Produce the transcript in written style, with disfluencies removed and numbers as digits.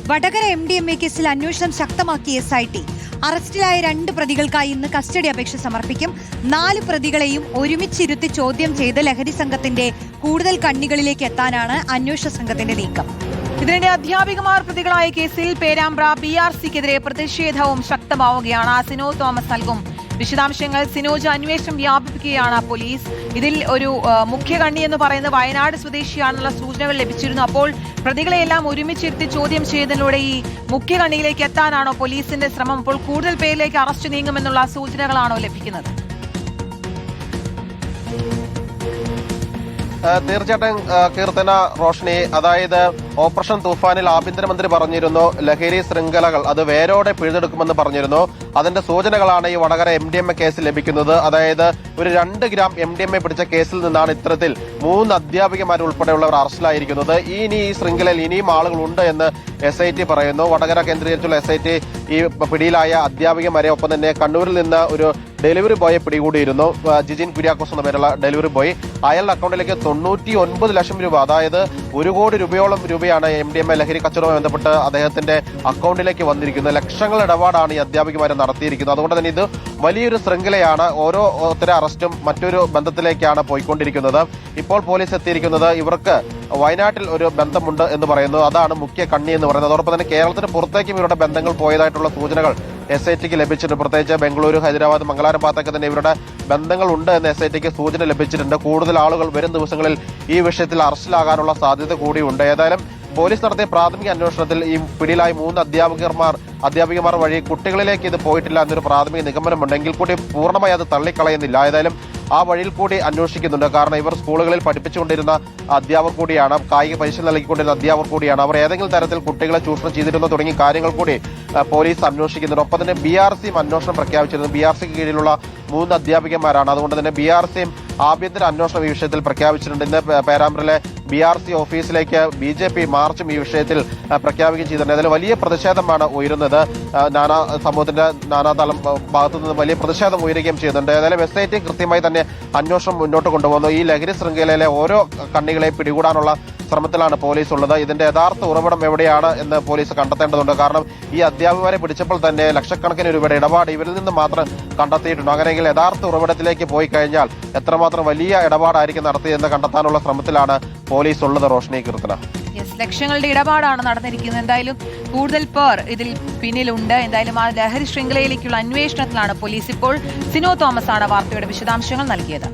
Vadakara MDMA കേസിൽ അന്വേഷണം ശക്തമാക്കിയ SIT. അറസ്റ്റിലായ 2 പ്രതികൾക്കായി ഇന്ന് കസ്റ്റഡി അപേക്ഷ സമർപ്പിക്കും. 4 പ്രതികളെയും ഒരുമിച്ചിരുത്തി ചോദ്യം ചെയ്ത് ലഹരി സംഘത്തിന്റെ കൂടുതൽ കണ്ണികളിലേക്ക് എത്താനാണ് അന്വേഷണ സംഘത്തിന്റെ നീക്കം. ഇതിനിടെ അധ്യാപികമാർ പ്രതികളായ കേസിൽ പേരാമ്പ്ര BRCക്കെതിരെ പ്രതിഷേധവും ശക്തമാവുകയാണ്. സിനോ തോമസ് നൽകും വിശദാംശങ്ങൾ. സിനോജ്, അന്വേഷണം വ്യാപിപ്പിക്കുകയാണ് പോലീസ്. ഇതിൽ ഒരു മുഖ്യ കണ്ണി എന്ന് പറയുന്നത് വയനാട് സ്വദേശിയാണെന്നുള്ള സൂചനകൾ ലഭിച്ചിരുന്നു. അപ്പോൾ പ്രതികളെയെല്ലാം ഒരുമിച്ചിരുത്തി ചോദ്യം ചെയ്തതിലൂടെ ഈ മുഖ്യ കണ്ണിയിലേക്ക് എത്താനാണോ പോലീസിന്റെ ശ്രമം? അപ്പോൾ കൂടുതൽ പേരിലേക്ക് അറസ്റ്റ് നീങ്ങുമെന്നുള്ള സൂചനകളാണോ ലഭിക്കുന്നത്? തീർച്ചയായിട്ടും കീർത്തന, റോഷ്നി, അതായത് ഓപ്പറേഷൻ തൂഫാനിൽ ആഭ്യന്തരമന്ത്രി പറഞ്ഞിരുന്നു ലഹരി ശൃംഖലകൾ അത് വേരോടെ പിഴുതെടുക്കുമെന്ന് പറഞ്ഞിരുന്നു. അതിന്റെ സൂചനകളാണ് ഈ വടകര MDMA കേസിൽ ലഭിക്കുന്നത്. അതായത് ഒരു 2 ഗ്രാം MDMA പിടിച്ച കേസിൽ നിന്നാണ് ഇത്തരത്തിൽ 3 അധ്യാപികമാർ ഉൾപ്പെടെയുള്ളവർ അറസ്റ്റിലായിരിക്കുന്നത്. ഇനി ഈ ശൃംഖലയിൽ ഇനിയും ആളുകളുണ്ട് എന്ന് SIT പറയുന്നു. വടകര കേന്ദ്രീകരിച്ചുള്ള SIT ഈ പിടിയിലായ അധ്യാപികമാരെ, ഒപ്പം തന്നെ കണ്ണൂരിൽ നിന്ന് ഒരു ഡെലിവറി ബോയെ പിടികൂടിയിരുന്നു. ജിജിൻ കുര്യാക്കോസ് എന്ന പേരുള്ള ഡെലിവറി ബോയ്. അയാളുടെ അക്കൗണ്ടിലേക്ക് 99 ലക്ഷം രൂപ, അതായത് 1 കോടി രൂപയോളം രൂപയാണ് MDMA ലഹരി കച്ചവടവുമായി ബന്ധപ്പെട്ട് അദ്ദേഹത്തിന്റെ അക്കൗണ്ടിലേക്ക് വന്നിരിക്കുന്നത്. ലക്ഷങ്ങൾ ഇടപാടാണ് ഈ അധ്യാപികമാരെ നടത്തിയിരിക്കുന്നത്. അതുകൊണ്ട് തന്നെ ഇത് വലിയൊരു ശൃംഖലയാണ്. ഓരോരുത്തരുടെ അറസ്റ്റും മറ്റൊരു ബന്ധത്തിലേക്കാണ് പോയിക്കൊണ്ടിരിക്കുന്നത്. ഇപ്പോൾ പോലീസ് എത്തിയിരിക്കുന്നത് ഇവർക്ക് വയനാട്ടിൽ ഒരു ബന്ധമുണ്ട് എന്ന് പറയുന്നു. അതാണ് മുഖ്യ കണ്ണി എന്ന് പറയുന്നത്. അതോടൊപ്പം തന്നെ കേരളത്തിന് പുറത്തേക്കും ഇവരുടെ ബന്ധങ്ങൾ പോയതായിട്ടുള്ള സൂചനകൾ SITക്ക് ലഭിച്ചിട്ടുണ്ട്. പ്രത്യേകിച്ച് ബംഗളൂരു, ഹൈദരാബാദ്, മംഗലാരം ഭാഗത്തൊക്കെ തന്നെ ഇവരുടെ ബന്ധങ്ങൾ ഉണ്ട് എന്ന് SITക്ക് സൂചന ലഭിച്ചിട്ടുണ്ട്. കൂടുതൽ ആളുകൾ വരും ദിവസങ്ങളിൽ ഈ വിഷയത്തിൽ അറസ്റ്റിലാകാനുള്ള സാധ്യത കൂടിയുണ്ട്. ഏതായാലും പോലീസ് നടത്തിയ പ്രാഥമിക അന്വേഷണത്തിൽ ഈ പിടിയിലായ 3 അധ്യാപികമാർ വഴി കുട്ടികളിലേക്ക് ഇത് പോയിട്ടില്ല എന്നൊരു പ്രാഥമിക നിഗമനമുണ്ടെങ്കിൽ കൂടി പൂർണ്ണമായി അത് തള്ളിക്കളയുന്നില്ല. ഏതായാലും ആ വഴിയിൽ കൂടി അന്വേഷിക്കുന്നുണ്ട്. കാരണം ഇവർ സ്കൂളുകളിൽ പഠിപ്പിച്ചുകൊണ്ടിരുന്ന അധ്യാപകർ കൂടിയാണ്, കായിക പരിശീലനം നൽകിക്കൊണ്ടിരുന്ന അധ്യാപകർ കൂടിയാണ്. അവർ ഏതെങ്കിലും തരത്തിൽ കുട്ടികളെ ചൂഷണം ചെയ്തിരുന്നോ തുടങ്ങിയ കാര്യങ്ങൾ കൂടി പോലീസ് അന്വേഷിക്കുന്നുണ്ട്. ഒപ്പം തന്നെ BRCയും അന്വേഷണം പ്രഖ്യാപിച്ചിരുന്നു. BRCക്ക് കീഴിലുള്ള 3 അധ്യാപികമാരാണ്. അതുകൊണ്ട് തന്നെ BRCയും ആഭ്യന്തര അന്വേഷണം ഈ വിഷയത്തിൽ പ്രഖ്യാപിച്ചിട്ടുണ്ട്. ഇന്ന് പേരാമ്പ്രയിലെ BRC ഓഫീസിലേക്ക് BJP മാർച്ചും ഈ വിഷയത്തിൽ പ്രഖ്യാപിക്കുകയും ചെയ്തിട്ടുണ്ട്. അതിൽ വലിയ പ്രതിഷേധമാണ് ഉയരുന്നത്. സമൂഹത്തിന്റെ നാനാതലം ഭാഗത്തു നിന്ന് വലിയ പ്രതിഷേധം ഉയരുകയും ചെയ്യുന്നുണ്ട്. ഏതായാലും SIT കൃത്യമായി തന്നെ അന്വേഷണം മുന്നോട്ട് കൊണ്ടുപോകുന്നു. ഈ ലഹരി ശൃംഖലയിലെ ഓരോ കണ്ണികളെ പിടികൂടാനുള്ള ശ്രമത്തിലാണ് പോലീസ് ഉള്ളത്. ഇതിന്റെ യഥാർത്ഥ ഉറവിടം എവിടെയാണ് എന്ന് പോലീസ് കണ്ടെത്തേണ്ടതുണ്ട്. കാരണം ഈ അധ്യാപകരെ പിടിച്ചപ്പോൾ തന്നെ ലക്ഷക്കണക്കിന് രൂപയുടെ ഇടപാട് ഇവരിൽ നിന്ന് മാത്രം കണ്ടെത്തിയിട്ടുണ്ട്. അങ്ങനെയെങ്കിൽ യഥാർത്ഥ ഉറവിടത്തിലേക്ക് പോയി കഴിഞ്ഞാൽ എത്രമാത്രം വലിയ ഇടപാടായിരിക്കും നടത്തിയതെന്ന് കണ്ടെത്താനുള്ള ശ്രമത്തിലാണ് പോലീസ് ഉള്ളത്. റോഷ്നി, കീർത്തന. ലക്ഷങ്ങളുടെ ഇടപാടാണ് നടന്നിരിക്കുന്നത്. എന്തായാലും കൂടുതൽ പേർ ഇതിൽ പിന്നിലുണ്ട്. എന്തായാലും ആ ലഹരി ശൃംഖലയിലേക്കുള്ള അന്വേഷണത്തിലാണ് പോലീസ് ഇപ്പോൾ. സിനോ തോമസ് ആണ് വാർത്തയുടെ വിശദാംശങ്ങൾ നൽകിയത്.